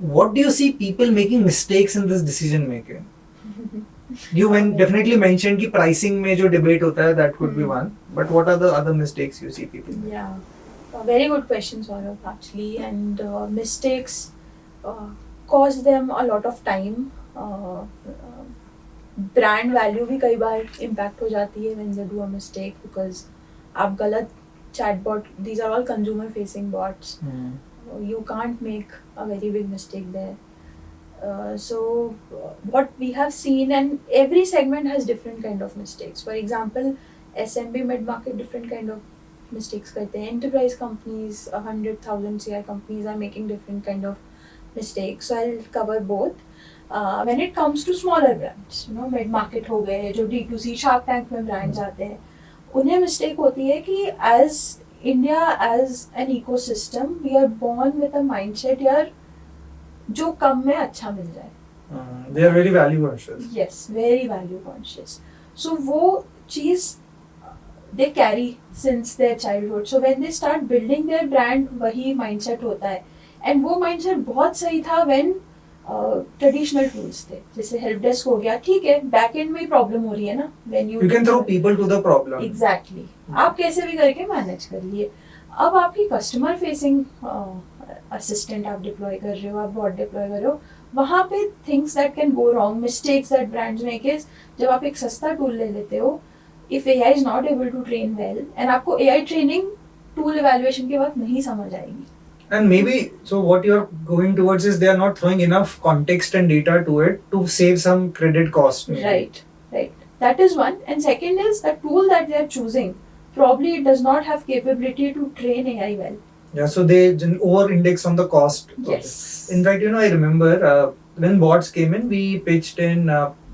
what do you see people making mistakes in this decision making? You definitely mentioned कि pricing में जो debate होता है, that could be one. But what are the other mistakes you see people make? Yeah, very good question, Saurabh, actually. And mistakes cost them a lot of time. Brand value भी कई बार impact हो जाती है when they do a mistake, because आप गलत chatbot, these are all consumer facing bots. You can't make a very big mistake there. So what we have seen, and every segment has different kind of mistakes. For example, SMB mid-market different kind of mistakes करते हैं. Enterprise companies, 100,000 CI companies are making different kind of mistakes. So I'll cover both. When it comes to smaller brands, mid-market हो गए, जो D2C Shark Tank में brands आते हैं, उन्हें mistake होती है कि as India, as an ecosystem, we are born with a mindset यार जो कम में अच्छा मिल जाए. They are very value conscious. Yes, very value conscious. So वो चीज़ they carry since their childhood. So when they start building their brand, वही mindset होता है. And वो mindset बहुत सही था when ट्रेडिशनल टूल्स थे, जैसे हेल्प डेस्क हो गया, ठीक है, बैक एंड में ही प्रॉब्लम हो रही है ना, when you can throw people to the problem. Exactly, आप कैसे भी करके मैनेज कर लिए. अब आपकी कस्टमर फेसिंग असिस्टेंट आप डिप्लॉय कर रहे हो, आप बॉट डिप्लॉय कर रहे हो, वहाँ पे things that can go wrong, mistakes that brands make is, जब आप एक सस्ता टूल ले लेते हो, if AI is not able to train well, and आपको एआई ट्रेनिंग टूल इवैल्यूएशन के वक्त नहीं समझ आएगी. And maybe, so what you're going towards is they are not throwing enough context and data to it to save some credit cost. Maybe. Right. That is one. And second is the tool that they are choosing, probably it does not have capability to train AI well. Yeah, so they over-index on the cost. Yes. In fact, I remember when bots came in, we pitched in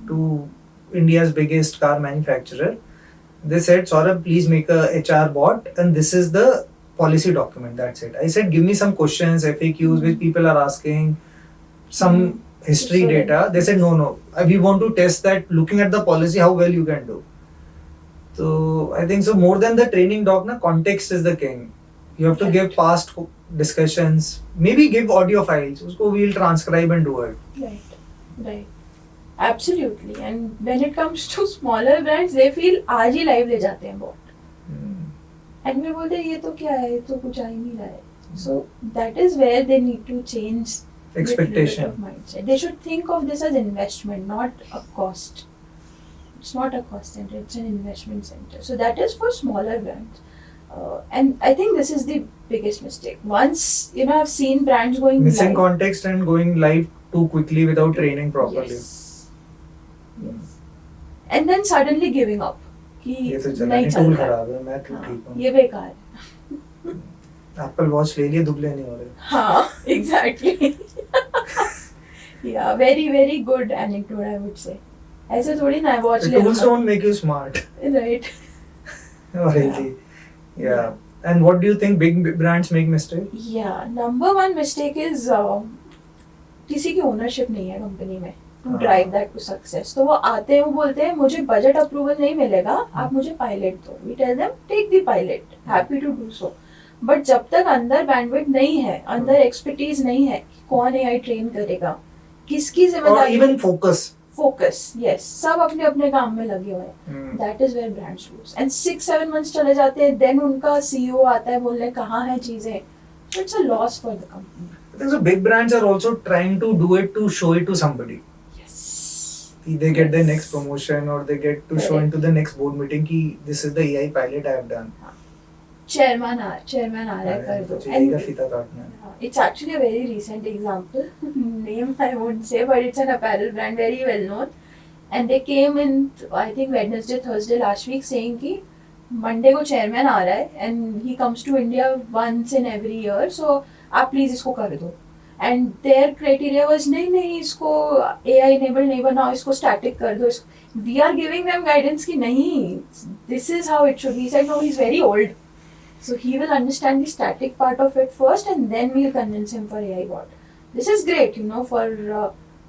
to India's biggest car manufacturer. They said, Saurabh, please make a HR bot, and this is the policy document, that's it. I said, give me some questions, FAQs, which people are asking, some history data. They said, no, we want to test that, looking at the policy, how well you can do. So I think so more than the training doc, context is the king. You have to give past discussions, maybe give audio files, usko we'll transcribe and do it. Right. Absolutely. And when it comes to smaller brands, they feel आज ही live ले जाते हैं bot. And we बोलते ये तो क्या है, तो कुछ आ ही नहीं रहा है. So that is where they need to change expectation of mindset. They should think of this as investment, not a cost. It's not a cost center, it's an investment center. So that is for smaller brands. And I think this is the biggest mistake. Once, I've seen brands going missing live. Context and going live too quickly without training properly. Yes. And then suddenly giving up. ये तो चला नहीं, tool खराब है, मैं ठीक हूँ, ये बेकार है. एप्पल वॉच ले लिए, दुबले नहीं हो रहे. हाँ, exactly. Yeah, very very good anecdote, I would say. ऐसे थोड़ी ना वॉच ले. Tools don't make you smart. Right. Really. Yeah. And what do you think big brands make mistake? Yeah, number one mistake is किसी की ownership नहीं है company में to drive that to success. तो वो आते हैं, वो बोलते हैं मुझे budget approval नहीं मिलेगा, आप मुझे pilot दो. We tell them take the pilot, happy to do so. But जब तक अंदर bandwidth नहीं है, अंदर expertise नहीं है, कौन AI train करेगा, किसकी जिम्मेदारी. Or even focus. Yes. सब अपने अपने काम में लगे हुए हैं. That is where brands lose. And 6-7 months चले जाते हैं, then उनका CEO आता है बोलने कहाँ है चीजें. So it's a loss for the company. I think so big brands are also trying to do it to show it to somebody. They get the next promotion, or they get to show into the next board meeting कि this is the AI pilot I have done. Chairman आ रहा है, कर दो. And it's actually a very recent example. Name I won't say, but it's an apparel brand, very well known. And they came in, I think Wednesday, Thursday last week, saying कि Monday को chairman आ रहा है, and he comes to India once in every year. So आप please इसको कर दो. And their criteria was नहीं इसको AI enable नहीं बनाओ, इसको static कर दो. We are giving them guidance कि नहीं, this is how it should be. He said no, he's very old, so he will understand the static part of it first, and then we'll convince him for AI bot. This is great, for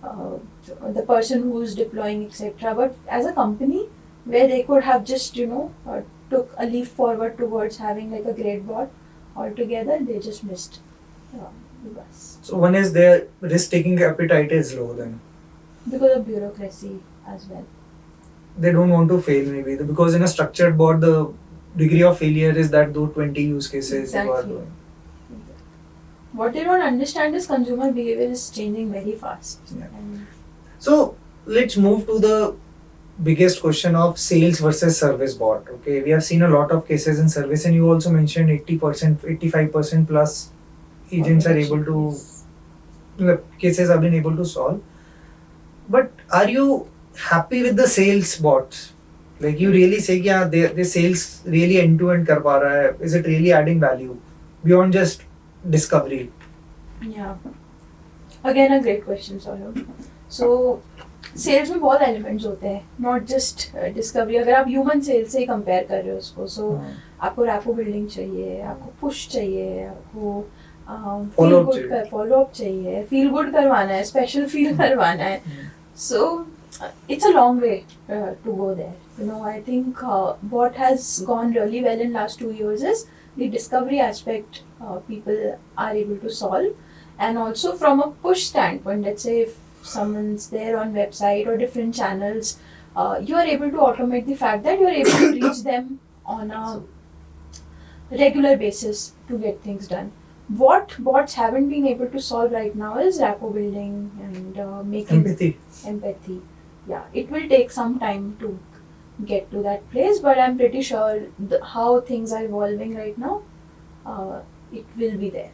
the person who's deploying, etc. But as a company where they could have just took a leap forward towards having like a great bot altogether, they just missed बस. So one is their risk-taking appetite is low then. Because of bureaucracy as well. They don't want to fail maybe because in a structured board the degree of failure is that those 20 use cases you are doing. What they don't understand is consumer behavior is changing very fast. Yeah. So let's move to the biggest question of sales versus service bot. Okay, we have seen a lot of cases in service, and you also mentioned 80%, 85% plus agents are able to, the cases have been able to solve. But are you happy with the sales bots? Like you really say, yeah, the sales really end to end kar pa raha hai. Is it really adding value beyond just discovery? Yeah. Again, a great question, Saurabh. So, sales में बहुत elements होते हैं, not just discovery. अगर आप human cells से ही compare कर रहे हो उसको, सो आपको रैपो बिल्डिंग चाहिए, आपको पुश चाहिए, आपको फॉलो अप चाहिए, फील गुड करवाना है, स्पेशल फील करवाना है. सो it's a long way to go there. You know, I think what has gone really well in last 2 years is the discovery aspect people are able to solve, and also from a push standpoint, let's say if someone's there on website or different channels, you are able to automate the fact that you are able to reach them on a regular basis to get things done. What bots haven't been able to solve right now is rapport building and making empathy. Yeah, it will take some time to get to that place, but I'm pretty sure how things are evolving right now, it will be there.